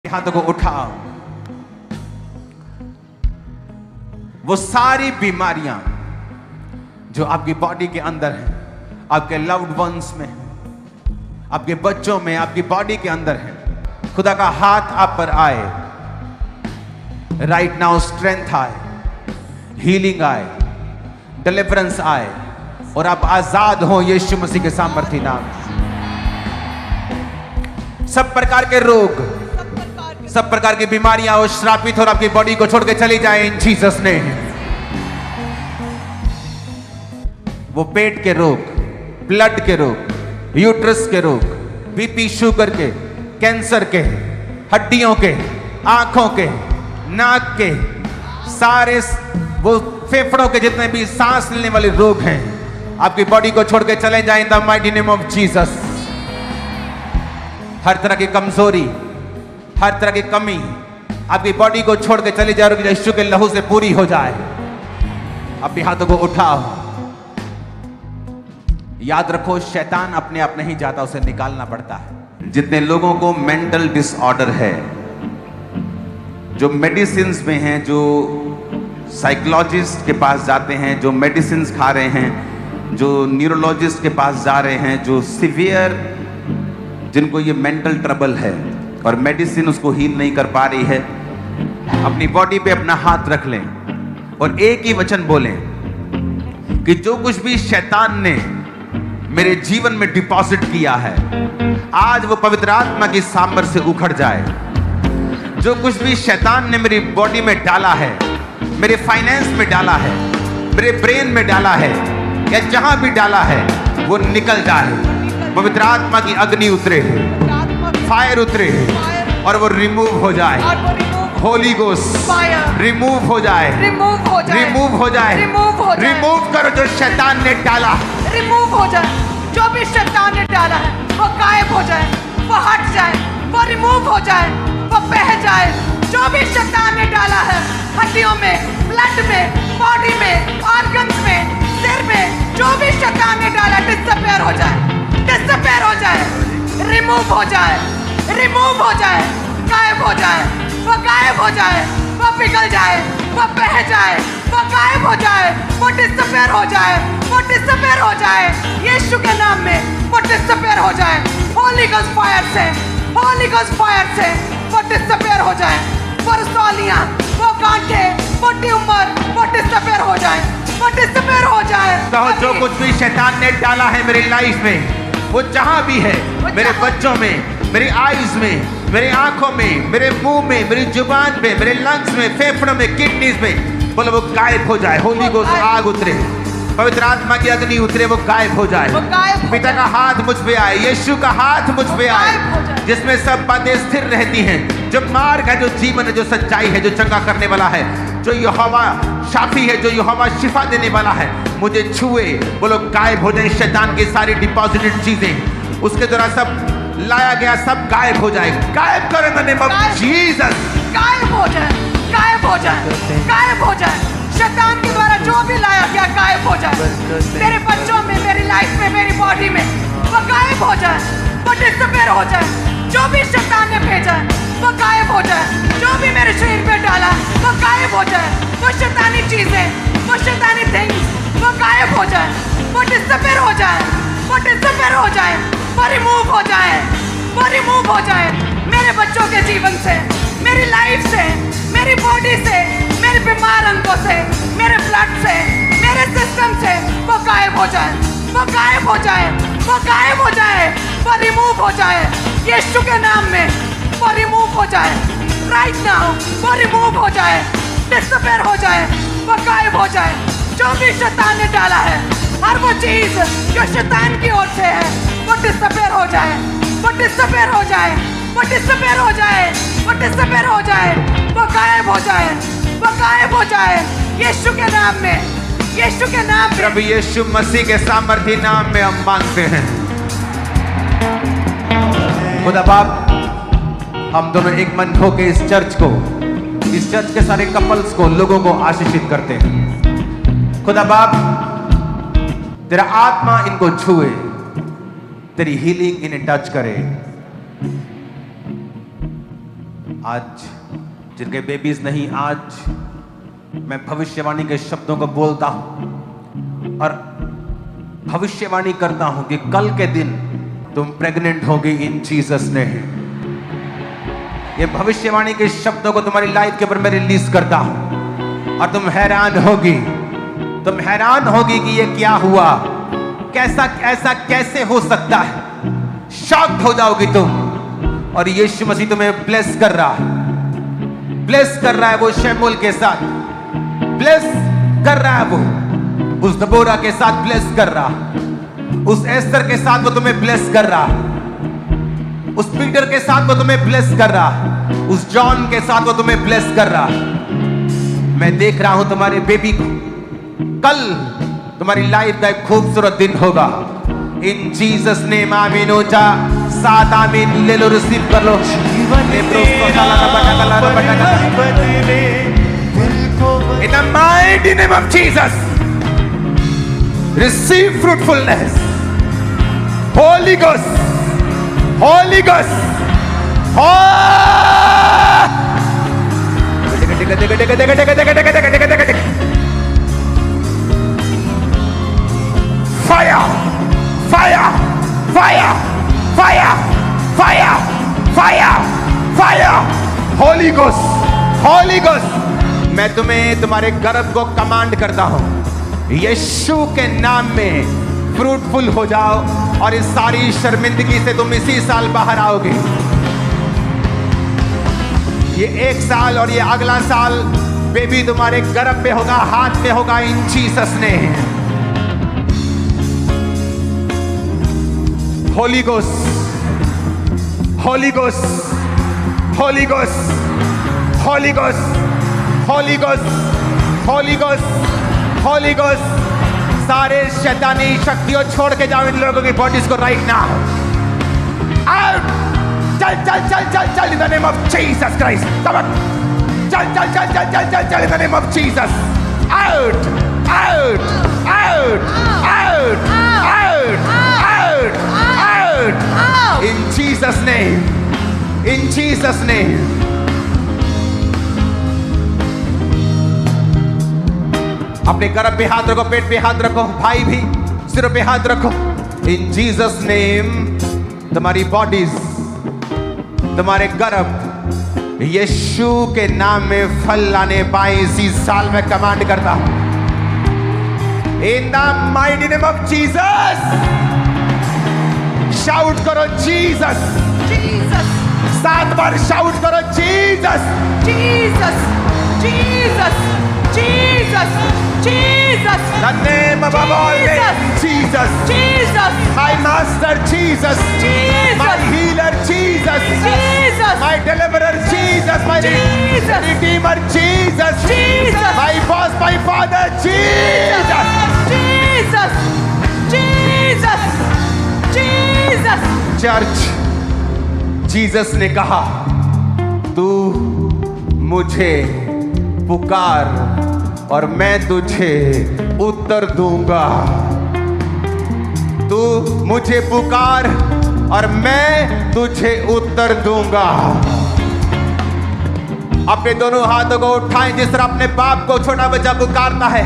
हाथों को उठाओ। वो सारी बीमारियां जो आपकी बॉडी के अंदर है, आपके लव्ड वंस में, आपके बच्चों में, आपकी बॉडी के अंदर है, खुदा का हाथ आप पर आए। राइट नाउ स्ट्रेंथ आए, हीलिंग आए, डिलीवरेंस आए और आप आजाद हो यीशु मसीह के सामर्थी नाम। सब प्रकार के रोग, सब प्रकार की बीमारियां और श्रापित और आपकी बॉडी को छोड़ के चली जाए इन जीसस ने। वो पेट के रोग, ब्लड के रोग, यूट्रस के रोग, बीपी, शुगर के, कैंसर के, हड्डियों के, आंखों के, नाक के, सारे वो फेफड़ों के जितने भी सांस लेने वाले रोग हैं, आपकी बॉडी को छोड़ के चले जाए in the mighty name of Jesus. हर तरह की कमजोरी, हर तरह की कमी आपकी बॉडी को छोड़ के चली जाए और यीशु के लहू से पूरी हो जाए। अपने हाथों को उठाओ। याद रखो, शैतान अपने आप नहीं जाता, उसे निकालना पड़ता है। जितने लोगों को मेंटल डिसऑर्डर है, जो मेडिसिन में हैं, जो साइकोलॉजिस्ट के पास जाते हैं, जो मेडिसिन खा रहे हैं, जो न्यूरोलॉजिस्ट के पास जा रहे हैं, जो सीवियर, जिनको ये मेंटल ट्रबल है और मेडिसिन उसको हील नहीं कर पा रही है, अपनी बॉडी पे अपना हाथ रख लें और एक ही वचन बोलें कि जो कुछ भी शैतान ने मेरे जीवन में डिपॉजिट किया है, आज वो पवित्र आत्मा की सांबर से उखड़ जाए। जो कुछ भी शैतान ने मेरी बॉडी में डाला है, मेरे फाइनेंस में डाला है, मेरे ब्रेन में डाला है, या जहां भी डाला है, वो निकल जाए। पवित्र आत्मा की अग्नि उतरे, फायर उतरे और वो रिमूव हो जाए। होली गोस्ट रिमूव हो जाए, रिमूव हो जाए, रिमूव हो जाए, रिमूव करो जो शैतान ने डाला, रिमूव हो जाए। जो भी शैतान ने डाला है वो गायब हो जाए, वो हट जाए, वो रिमूव हो जाए, वो बह जाए। जो भी शैतान ने डाला है हड्डियों में, ब्लड में, बॉडी में, ऑर्गन्स में, सिर में, जो भी शैतान ने डाला डिसअपीयर हो जाए, डिसअपीयर हो जाए, रिमूव हो जाए, रिमूव हो जाए, गायब हो जाए, वो गायब हो जाए, वो पिघल जाए, वो बह जाए, वो गायब हो जाए, वो डिसअपीयर हो जाए, वो डिसअपीयर हो जाए। यीशु के नाम में वो डिसअपीयर हो जाए। होली गोस्ट फायर से, होली गोस्ट फायर से वो डिसअपीयर हो जाए। वो रसौलियां, वो कांटे, वो ट्यूमर, वो डिसअपीयर हो जाए, वो डिसअपीयर हो जाए। कहो, जो कुछ भी शैतान ने डाला है मेरी लाइफ में, वो जहां भी है, मेरे बच्चों में, मेरी आईज में, मेरी आंखों में, मेरे मुंह में, मेरी जुबान पे, मेरे लंग्स में, फेफड़ों में, किडनीज में, बोलो वो गायब हो जाए। होली गोस्ट आग उतरे, पवित्र आत्मा की अग्नि उतरे, वो गायब हो जाए। पिता का हाथ मुझ पे आए, यीशु का हाथ मुझ पे आए, जिसमें सब बातें स्थिर रहती हैं। जो मार्ग है, जो जीवन है, जो सच्चाई है, जो चंगा करने वाला है, जो यहोवा शाफी है, जो यहोवा शिफा देने वाला है, मुझे छुए, बोलो गायब हो जाए। शैतान की सारी डिपॉजिटेड चीजें, उसके द्वारा सब लाया गया, सब गायब हो जाए। गायब करो इन द नेम ऑफ जीसस। गायब हो जाए, गायब हो जाए, गायब हो जाए। शैतान के द्वारा जो भी लाया गया गायब हो जाए। मेरे बच्चों में, मेरी लाइफ में, मेरी बॉडी में, वो गायब हो जाए, वो डिसअपीयर हो जाए। जो भी शैतान ने भेजा है वो गायब हो जाए। जो भी मेरे शरीर पे डाला वो गायब हो जाए। वो शैतानी चीजें, वो शैतानी थिंग्स, वो गायब हो जाए, वो डिसअपीयर हो जाए, वो डिसअपीयर हो जाए, वो रिमूव हो जाए, वो रिमूव हो जाए। मेरे बच्चों के जीवन से, मेरी लाइफ से, मेरी बॉडी से, मेरे बीमार अंगों से, मेरे ब्लड से, मेरे सिस्टम से, वो गायब हो जाए, वो गायब हो जाए, वो गायब हो जाए, वो रिमूव हो जाए। यीशु के नाम में वो रिमूव हो जाए। राइट नाउ वो रिमूव हो जाए, डिसअपीयर हो जाए, वो गायब हो जाए। जो भी शैतान ने डाला है, हर वो चीज जो शैतान की ओर से है, वो डिसअपीयर हो जाए, वो डिसअपीयर हो जाए, वो डिसअपीयर हो जाए, वो डिसअपीयर हो जाए, वो गायब हो जाए, वो गायब हो जाए। यीशु के नाम में, यीशु के नाम में, प्रभु यीशु मसीह के सामर्थी नाम में हम मांगते हैं। खुदा बाप, हम दोनों एक मन होकर इस चर्च को, इस चर्च के सारे कपल्स को, लोगों को आशीषित करते हैं। खुदा बाप, तेरा आत्मा इनको छुए, तेरी हीलिंग इन्हें टच करे। आज जिनके बेबीज नहीं, आज मैं भविष्यवाणी के शब्दों को बोलता हूं और भविष्यवाणी करता हूं कि कल के दिन तुम प्रेग्नेंट होगी इन जीसस नेम। ये भविष्यवाणी के शब्दों को तुम्हारी लाइफ के ऊपर मैं रिलीज करता हूं और तुम हैरान होगी कि ये क्या हुआ, कैसा ऐसा कैसे हो सकता है। शॉक्ड हो जाओगी तुम। और यीशु मसीह तुम्हें ब्लेस कर रहा है वो शमूएल के साथ ब्लेस कर रहा है, वो उस दबोरा के साथ ब्लेस कर रहा, उस एस्तर के साथ वो तुम्हें ब्लेस कर रहा, उस पीटर के साथ वो तुम्हें ब्लेस कर रहा, उस जॉन के साथ वो तुम्हें ब्लेस कर रहा। मैं देख रहा हूं तुम्हारे बेबी को, कल तुम्हारी लाइफ का एक खूबसूरत दिन होगा। इन जीसस नेम आमीन। ऊंचा 7 आमीन ले लो, रिसीव कर लो। In the mighty name of Jesus, receive fruitfulness. Holy Ghost, Holy Ghost, fire, fire, fire, fire, fire, fire, fire. Holy Ghost, Holy Ghost. मैं तुम्हें तुम्हारे गर्भ को कमांड करता हूं, यीशु के नाम में फ्रूटफुल हो जाओ और इस सारी शर्मिंदगी से तुम इसी साल बाहर आओगे। ये 1 साल और ये अगला साल बेबी तुम्हारे गर्भ में होगा, हाथ में होगा, इन जीसस ने। Holy Ghost, Holy Ghost, Holy Ghost, Holy Ghost, Holy Ghost, Holy Ghost, Holy Ghost. सारे शैतानी शक्तियों छोड़ के जाओ इन लोगों की बॉडीज को राइट नाउ। आउट! चल चल चल चल चल इन the name of Jesus Christ. चल चल चल चल चल चल चल इन the name of Jesus. Out! Out! Out! Out! Out! Out! Out! In Jesus name, in Jesus name. अपने गर्भ पे हाथ रखो, पेट पे हाथ रखो, भाई भी सिर पे हाथ रखो। इन जीसस नेम तुम्हारी बॉडीज, तुम्हारे गर्भ यीशु के नाम में फल लाने पाए इसी साल में कमांड करता हूं। इन the mighty name of Jesus. Shout करो जीसस, Jesus, 7 बार शाउट करो Jesus, Jesus, Jesus, Jesus, Jesus. the name above all names, Jesus, Jesus, my master Jesus, Jesus, my healer Jesus, Jesus, my deliverer Jesus, my Jesus, redeemer Jesus, Jesus, my boss, my father Jesus. Jesus, Jesus, Jesus. Church, Jesus ने कहा तू मुझे पुकार और मैं तुझे उत्तर दूंगा। तू मुझे पुकार और मैं तुझे उत्तर दूंगा। अपने दोनों हाथों को उठाएं जिस तरह अपने बाप को छोटा बच्चा पुकारता है।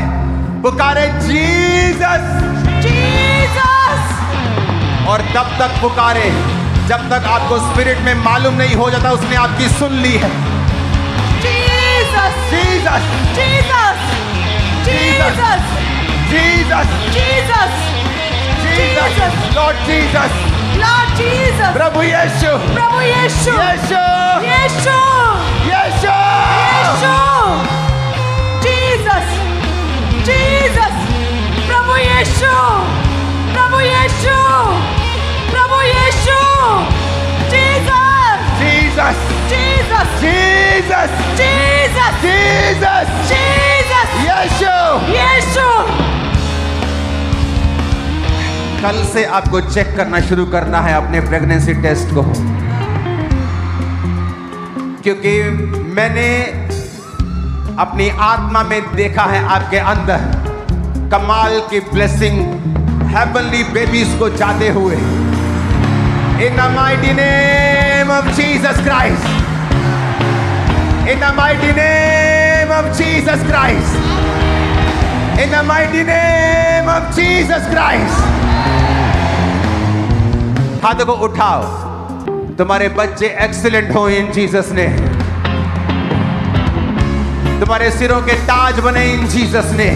पुकारे जीसस, Jesus, और तब तक पुकारे जब तक आपको स्पिरिट में मालूम नहीं हो जाता उसने आपकी सुन ली है। Jesus, Jesus, Jesus, Jesus, Jesus, Jesus, Jesus, Lord Jesus, Lord Jesus, प्रभु यीशु, Prabhu Yeshu, यीशु, Yeshu, यीशु, Yeshu, Jesus, Jesus, Prabhu Yeshu, Prabhu Yeshu, Prabhu Yeshu, Jesus, Jesus, Jesus, Jesus, Jesus, Jesus, Jesus, यीशु। Yeshu. कल से आपको check करना शुरू करना है अपने pregnancy test को, क्योंकि मैंने अपनी आत्मा में देखा है आपके अंदर कमाल की ब्लेसिंग, हेवनली बेबीज को जाते हुए। इन the mighty name of Jesus Christ, In the mighty name of Jesus Christ. In the mighty name of Jesus Christ. हाथों को उठाओ. तुम्हारे बच्चे एक्सीलेंट हो इन जीसस ने. तुम्हारे सिरों के ताज बने इन जीसस ने.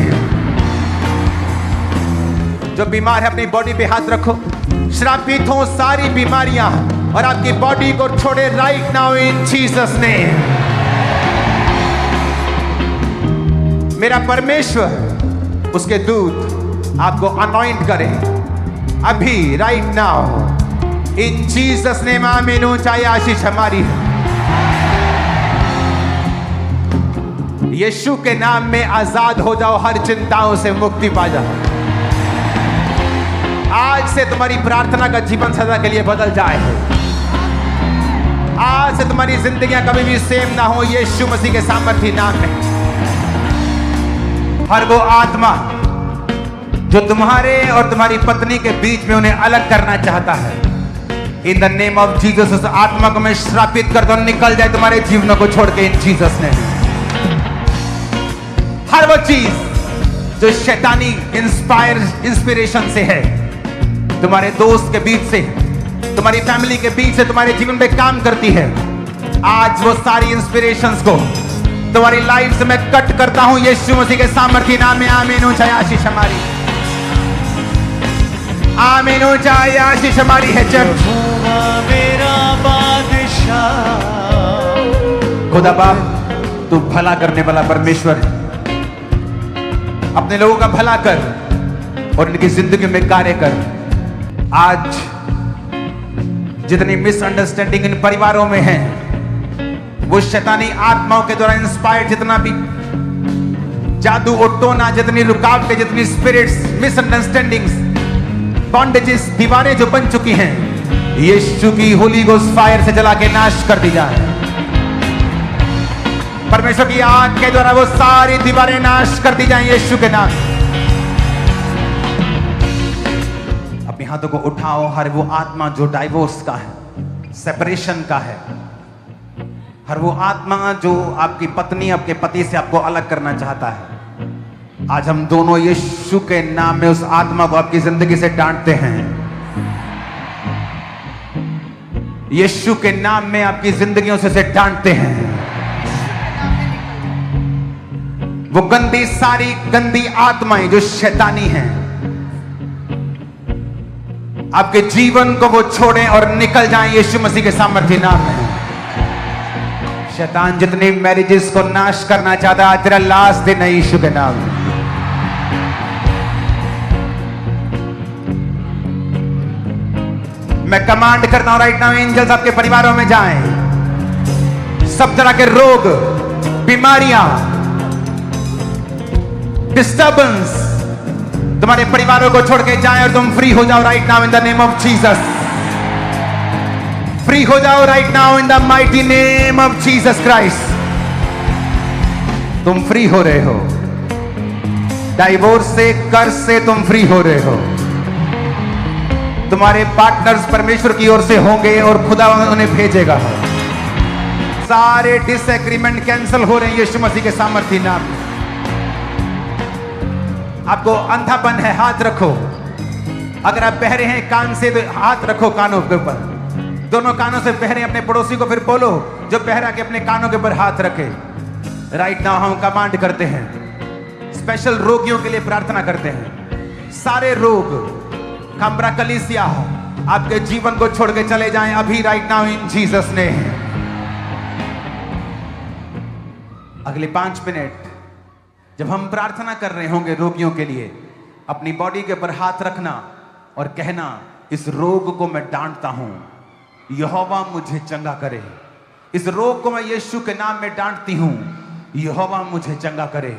जो बीमार है अपनी बॉडी पे हाथ रखो. श्रापित हो सारी बीमारियां और आपकी बॉडी को छोड़े राइट नाउ इन जीसस ने. मेरा परमेश्वर उसके दूत आपको अनॉइंट करे अभी राइट नाउ इन जीसस ने. आमीन. ऊंचाई आशीष हमारी है. यीशु के नाम में आजाद हो जाओ. हर चिंताओं से मुक्ति पा जाओ. आज से तुम्हारी प्रार्थना का जीवन सदा के लिए बदल जाए. आज से तुम्हारी जिंदगियां कभी भी सेम ना हो यीशु मसीह के सामर्थी नाम में. हर वो आत्मा जो तुम्हारे और तुम्हारी पत्नी के बीच में उन्हें अलग करना चाहता है, इन द नेम ऑफ जीसस उस आत्मा को मैं श्रापित कर दूं. निकल जाए तुम्हारे जीवनों को छोड़ के इन जीसस ने. हर वो चीज जो शैतानी इंस्पिरेशन से है, तुम्हारे दोस्त के बीच से, तुम्हारी फैमिली के बीच से तुम्हारे जीवन पे काम करती है, आज वो सारी इंस्पिरेशंस को तुम्हारी लाइफ से मैं कट करता हूं यीशु मसीह के सामर्थी नाम में. आमीन. ऊंचाई आशीष हमारी. आमीन. ऊंचाई आशीष हमारी है. चर्च मेरा बादशाह. खुदा बाप तू भला करने वाला परमेश्वर है. अपने लोगों का भला कर और इनकी जिंदगी में कार्य कर. आज जितनी मिसअंडरस्टैंडिंग इन परिवारों में है, वो शैतानी आत्माओं के द्वारा इंस्पायर्ड जितना भी जादू और टोना, जितनी रुकावटें, जितनी स्पिरिट्स, मिसअंडरस्टैंडिंग्स, बॉन्डेजेस, दीवारें जो बन चुकी हैं, यीशु की होली गोस्ट फायर से जला के नाश कर दी जाए. परमेश्वर की आग के द्वारा वो सारी दीवारें नाश कर दी जाएं यीशु के नाम. अपने हाथों को उठाओ. हर वो आत्मा जो डाइवोर्स का है, सेपरेशन का है, हर वो आत्मा जो आपकी पत्नी आपके पति से आपको अलग करना चाहता है, आज हम दोनों यीशु के नाम में उस आत्मा को आपकी जिंदगी से डांटते हैं. यीशु के नाम में आपकी जिंदगियों से डांटते हैं. वो गंदी सारी गंदी आत्माएं जो शैतानी हैं, आपके जीवन को वो छोड़ें और निकल जाएं यीशु मसीह के सामर्थ्य नाम में. शैतान जितनी मैरिजेस को नाश करना चाहता है, आज तेरा लास्ट दिन है यीशु के नाम में. मैं कमांड करता हूं राइट नाउ, एंजल्स आपके परिवारों में जाएं. सब तरह के रोग, बीमारियां, डिस्टर्बेंस तुम्हारे परिवारों को छोड़ के जाएं और तुम फ्री हो जाओ right now in the name of Jesus. Free हो जाओ right now in the mighty name of Jesus Christ. तुम फ्री हो रहे हो. डाइवोर्स से, कर्ज से तुम फ्री हो रहे हो. तुम्हारे पार्टनर्स परमेश्वर की ओर से होंगे और खुदा उन्हें भेजेगा. सारे डिसएग्रीमेंट कैंसिल हो रहे हैं यीशु मसीह के सामर्थ्य नाम में. आपको अंधापन है, हाथ रखो. अगर आप बहरे हैं कान से तो हाथ रखो कानों के ऊपर. दोनों कानों से बहरे अपने पड़ोसी को फिर बोलो जो बहरा के अपने कानों के ऊपर हाथ रखे. राइट नाउ हम कमांड करते हैं, स्पेशल रोगियों के लिए प्रार्थना करते हैं. सारे रोग, खम्बरा कलीसिया आपके जीवन को छोड़ के चले जाएं अभी राइट नाउ इन जीसस ने. अगले 5 मिनट जब हम प्रार्थना कर रहे होंगे रोगियों के लिए, अपनी बॉडी के ऊपर हाथ रखना और कहना, इस रोग को मैं डांटता हूं, यहोवा मुझे चंगा करे. इस रोग को मैं यीशु के नाम में डांटती हूं, यहोवा मुझे चंगा करे.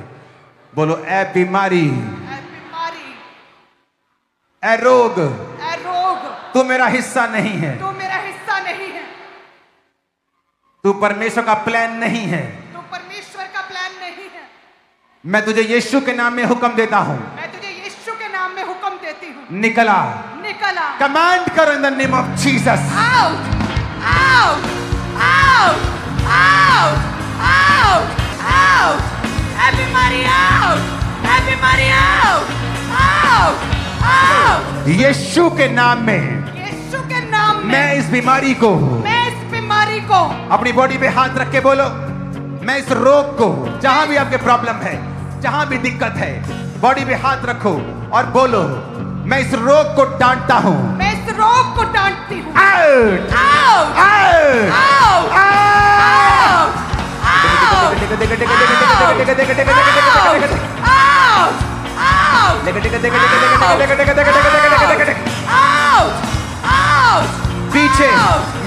बोलो, ए बीमारी, ए रोग, तू मेरा हिस्सा नहीं है. तू मेरा हिस्सा नहीं है. तू परमेश्वर का प्लान नहीं है. तू परमेश्वर का प्लान नहीं है. मैं तुझे यीशु के नाम में हुक्म देता हूं. मैं तुझे यीशु के नाम में हुक्म देती हूं. निकला. निकला. कमांड करो इन the name of Jesus. Out, out, out, out, out, out, everybody out, everybody out, out, out. यीशु के नाम में यीशु के नाम मैं में इस बीमारी को मैं इस बीमारी को अपनी बॉडी पे हाथ रख के बोलो, मैं इस रोग को, जहां भी आपके प्रॉब्लम है, जहां भी दिक्कत है, बॉडी पे हाथ रखो और बोलो, मैं इस रोग को डांटता हूं। मैं इस रोग को डांटती हूँ। Out Out, out out, out, out, out, out, पीछे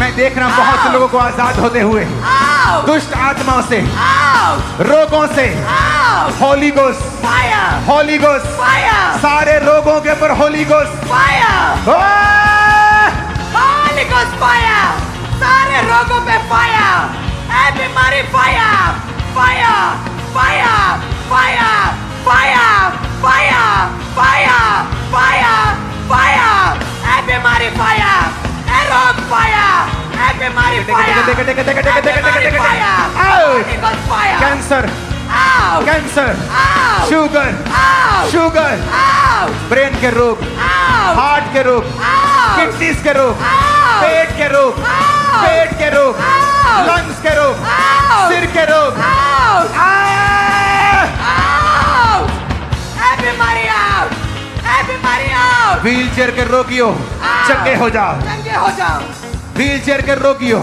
मैं देख रहा हूं बहुत से लोगों को आजाद होते हुए, out, दुष्ट आत्माओं से, out, रोगों से। out, Holi ghost, fire, Holi ghost, fire, सारे रोगों के ऊपर Holi ghost. fire, Holy Ghost fire, सारे रोगों पे fire, ऐ बीमारी fire, fire, fire, fire, fire, fire, fire, fire, fire, ऐ बीमारी fire, ऐ रोग fire, ऐ बीमारी fire, ऐ बीमारी fire, Holy Ghost fire, cancer, out, cancer, out, sugar, out, sugar, out, brain के रोग, out, हार्ट के रोग, out, किडनीज के रोग, out, पेट के रोग, out, पेट के रोग, out, लंग्स के रोग, out, सिर के रोग। out, out, everybody out, everybody out, wheel chair के रोगियों चंगे हो जाओ, चंगे हो जाओ, व्हील चेयर के रोगियों,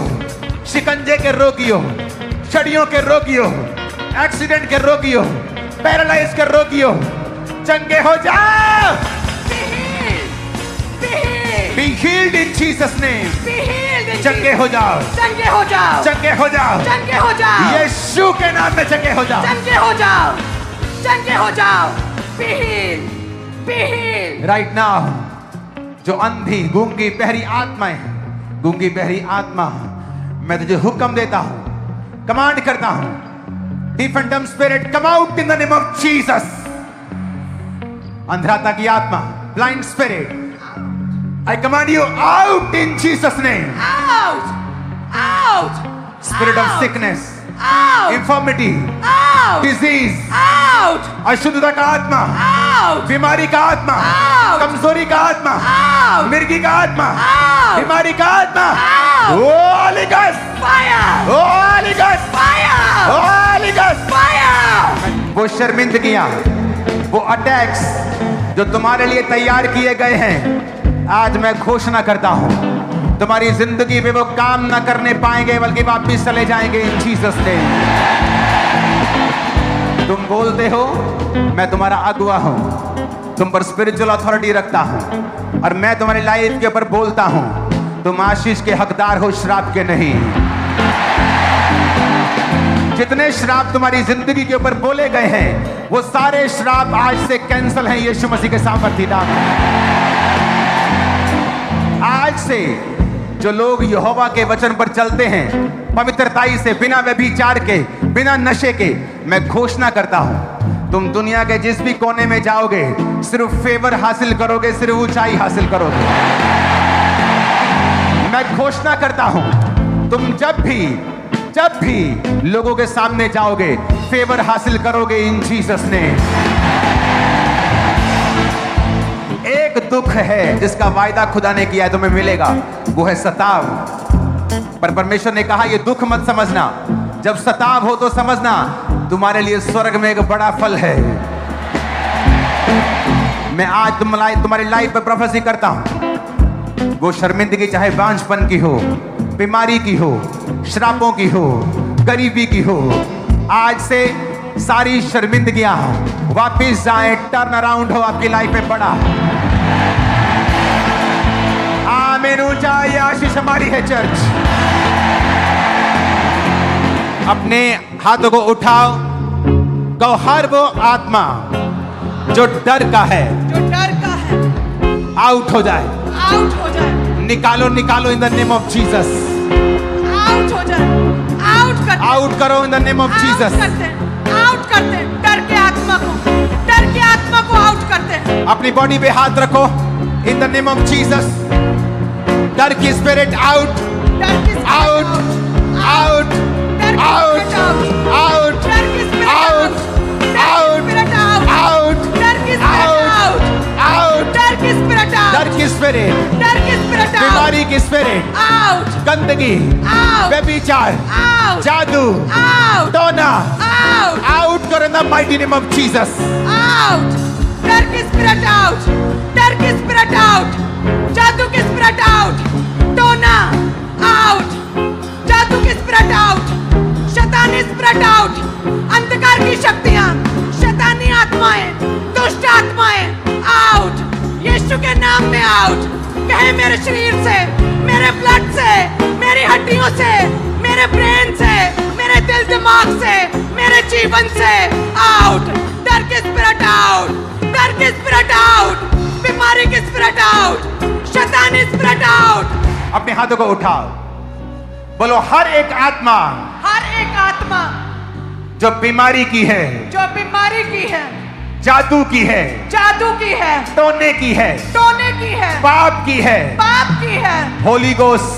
शिकंजे के रोगियों, छड़ियों के रोगियों, एक्सीडेंट के रोगियों, पैरालाइज के रोगियों, चंगे हो जाओ। be healed, be healed, Be healed in Jesus name. be healed in change Jesus. हो जाओ, चंगे हो जाओ, चंगे हो जाओ, चंगे हो जाओ, यीशु के नाम में चंगे हो जाओ। चंगे हो जाओ, चंगे हो जाओ, be healed, be healed, right now जो अंधी, गूंगी, बहरी आत्माएं, गूंगी बहरी आत्मा, मैं तुझे हुक्म देता हूं, कमांड करता हूं, deaf and dumb spirit come out in the name of Jesus. अंधराता की आत्मा, blind spirit, I command you out in Jesus name. out, out, spirit of out, sickness, out, infirmity, out, disease, out, अशुद्धता का आत्मा, out, बीमारी का आत्मा, Out. कमजोरी का आत्मा, out, मिर्गी का आत्मा, Out. बीमारी का आत्मा, Out. Holi ghost, fire, Holi ghost, fire, Holi ghost. fire, वो शर्मिंदगियां, वो अटैक्स जो तुम्हारे लिए तैयार किए गए हैं, आज मैं घोषणा करता हूं, तुम्हारी जिंदगी में वो काम ना करने पाएंगे, बल्कि वापिस चले जाएंगे इन जीसस नेम। तुम बोलते हो मैं तुम्हारा अगुआ हूं, तुम पर स्पिरिचुअल अथॉरिटी रखता हूं, और मैं तुम्हारी लाइफ के ऊपर बोलता हूं, तुम आशीष के हकदार हो, श्राप के नहीं। जितने श्राप तुम्हारी जिंदगी के ऊपर बोले गए हैं, वो सारे श्राप आज से कैंसिल हैं यीशु मसीह के सामर्थ्य नाम में। आज से जो लोग यहोवा के वचन पर चलते हैं, पवित्रताई से, बिना व्यभिचार के, बिना नशे के, मैं घोषणा करता हूं, तुम दुनिया के जिस भी कोने में जाओगे, सिर्फ फेवर हासिल करोगे, सिर्फ ऊंचाई हासिल करोगे। मैं घोषणा करता हूं, तुम जब भी लोगों के सामने जाओगे, फेवर हासिल करोगे इन जीसस ने। एक दुख है जिसका वायदा खुदा ने किया है तुम्हें मिलेगा, वो है सताव। पर परमेश्वर ने कहा ये दुख मत समझना, जब सताव हो तो समझना तुम्हारे लिए स्वर्ग में एक बड़ा फल है। मैं आज तुम्हारी लाइफ पे प्रोफेसी करता हूं, वो शर्मिंदगी चाहे बांझपन की हो, बीमारी की हो, श्रापों की हो, गरीबी की हो, आज से सारी शर्मिंदगियां वापिस जाएं, टर्न अराउंड हो आपकी लाइफ में बड़ा। आमीन। ऊंचा ये आशीष हमारी है चर्च। अपने हाथों को उठाओ, कहो हर वो आत्मा जो डर का है, जो डर का है, आउट हो जाए, आउट हो जाए, निकालो निकालो इन the name of Jesus. Out हो जाए, आउट कर, आउट करो इन the name of Jesus. Out करते हैं डर के आत्मा को, डर के आत्मा को आउट करते हैं। अपनी बॉडी पे हाथ रखो इन द नेम ऑफ जीसस। डर की स्पिरिट आउट, डर की आउट, आउट, डर की आउट, spirit out, out, डर की स्पिरिट आउट, स्पिरिट आउट, डर की स्पिरिट आउट, डर की स्पिरिट आउट, डर की स्पिरिट, डर की स्पिरिट आउट, बीमारी की स्पिरिट, आउट, गंदगी, आउट, व्यभिचार, आउट, जादू, आउट, टोना, आउट, आउट करो इन the mighty name of Jesus. Out, डर की स्पिरिट आउट, डर की स्पिरिट आउट, जादू की स्पिरिट आउट, टोना आउट, जादू की स्पिरिट आउट, शैतानी स्पिरिट आउट, अंधकार की शक्तियां, शैतानी आत्माएं, दुष्ट आत्माएं आउट, यीशु के नाम में आउट। कहे मेरे शरीर से, मेरे ब्लड से, मेरी हड्डियों से, मेरे ब्रेन से, मेरे दिल दिमाग से, मेरे जीवन से आउट, डर की स्पिरिट आउट, डर की स्पिरिट आउट, बीमारी की स्पिरिट आउट, शैतानी स्पिरिट आउट। अपने हाथों को उठाओ, बोलो हर एक आत्मा हर एक आत्मा जो बीमारी की है, जो बीमारी की है, जादू की है, जादू की है, टोने की है, टोने की है, पाप की है, पाप की है, holy ghost,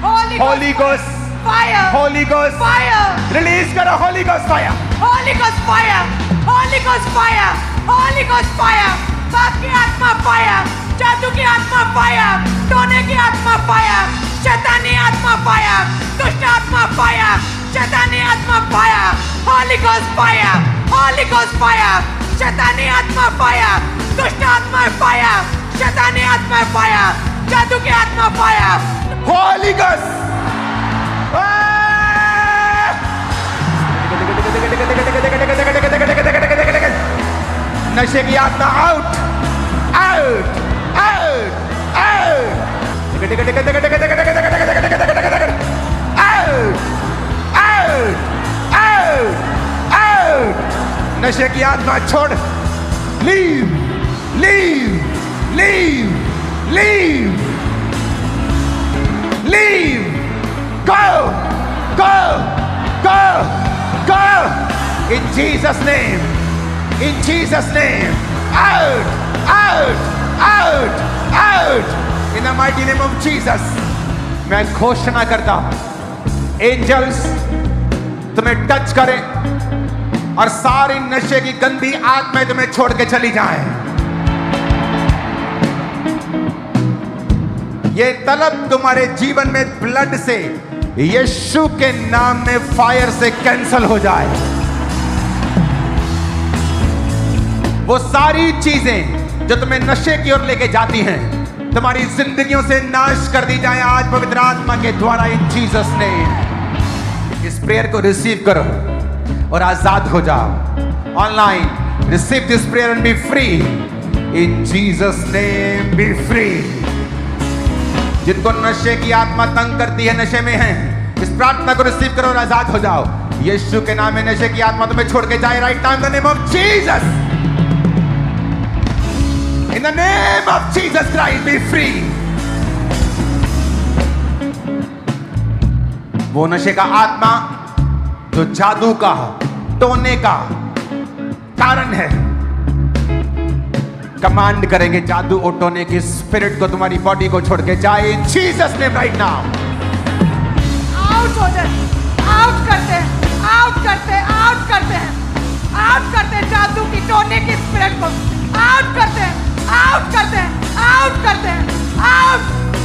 holy ghost fire, holy ghost fire, release करो, holy ghost fire, holy ghost fire, holy ghost fire, holy ghost fire, पाप की आत्मा फायर, जादू की आत्मा फायर, टोने की आत्मा फायर, शैतानी आत्मा फायर, दुष्ट आत्मा फायर, शैतानी आत्मा fire, holy ghost fire, holy ghost fire, शैतानी आत्मा फायर, दुष्ट आत्मा फायर, शैतानी आत्मा फायर, जादू की आत्मा फायर, होली गोस्ट। नशे की आत्मा out, out, out, out, out, out, out. नशे की आत्मा छोड़, leave, leave, leave, leave, leave, go, go, go, go, in Jesus' name, in Jesus' name, out, out, out, out, in the mighty name of Jesus। मैं घोषणा करता हूं, angels तुम्हें touch करें और सारी नशे की गंदी आत्माएं तुम्हें छोड़ के चली जाएं। ये तलब तुम्हारे जीवन में ब्लड से, यीशु के नाम में फायर से कैंसल हो जाए। वो सारी चीजें जो तुम्हें नशे की ओर लेके जाती हैं, तुम्हारी जिंदगियों से नाश कर दी जाए आज पवित्र आत्मा के द्वारा, इन जीसस नेम। इस प्रेयर को रिसीव करो और आजाद हो जाओ। Online receive this prayer and B free, in Jesus name, B free. जिनको नशे की आत्मा तंग करती है, नशे में हैं, इस प्रार्थना को रिसीव करो और आजाद हो जाओ। यीशु के नाम में नशे की आत्मा तुम्हें छोड़ के जाए right now in the name of Jesus. In the name of Jesus Christ B free. वो नशे का आत्मा जो जादू का, टोने का कारण है, कमांड करेंगे जादू और टोने की स्पिरिट को तुम्हारी बॉडी को छोड़ के जाए इन Jesus name right now. Out हो जाए, आउट करते हैं, आउट करते हैं, आउट करते हैं, आउट करते हैं जादू की, टोने की स्पिरिट को आउट करते हैं, आउट करते हैं, आउट करते हैं, out,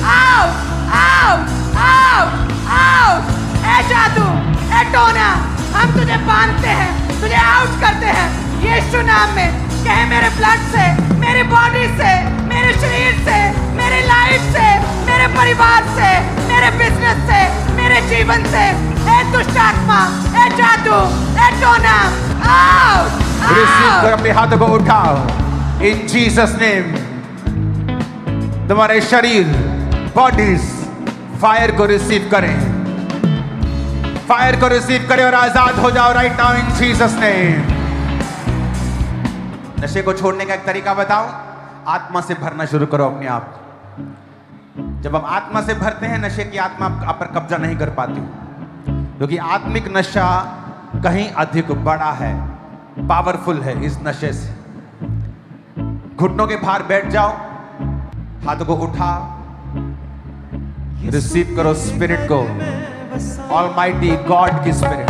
out, out, out, out. ए जादू, ए टोना, हम तुझे बांधते हैं, तुझे आउट करते हैं यीशु नाम में। कहे मेरे ब्लड से, मेरी बॉडी से, मेरे शरीर से, मेरे लाइफ से, मेरे परिवार से, मेरे बिजनेस से, मेरे जीवन से, ए दुष्ट आत्मा, ए जादू, ए टोना, आउट, रिसीव कर, आउट। अपने हाथों को उठाओ इन जीसस नेम। तुम्हारे शरीर, बॉडीज फायर को रिसीव करें, फायर को रिसीव करें और आजाद हो जाओ right now in Jesus name. नशे को छोड़ने का एक तरीका बताओ, आत्मा से भरना शुरू करो अपने आप। जब हम आत्मा से भरते हैं, नशे की आत्मा आप पर कब्जा नहीं कर पाती, क्योंकि आत्मिक नशा कहीं अधिक बड़ा है, पावरफुल है। इस नशे से घुटनों के भार बैठ जाओ, हाथों को उठाओ, रिसीव करो स्पिरिट को, ऑलमाइटी गॉड की स्पिरिट।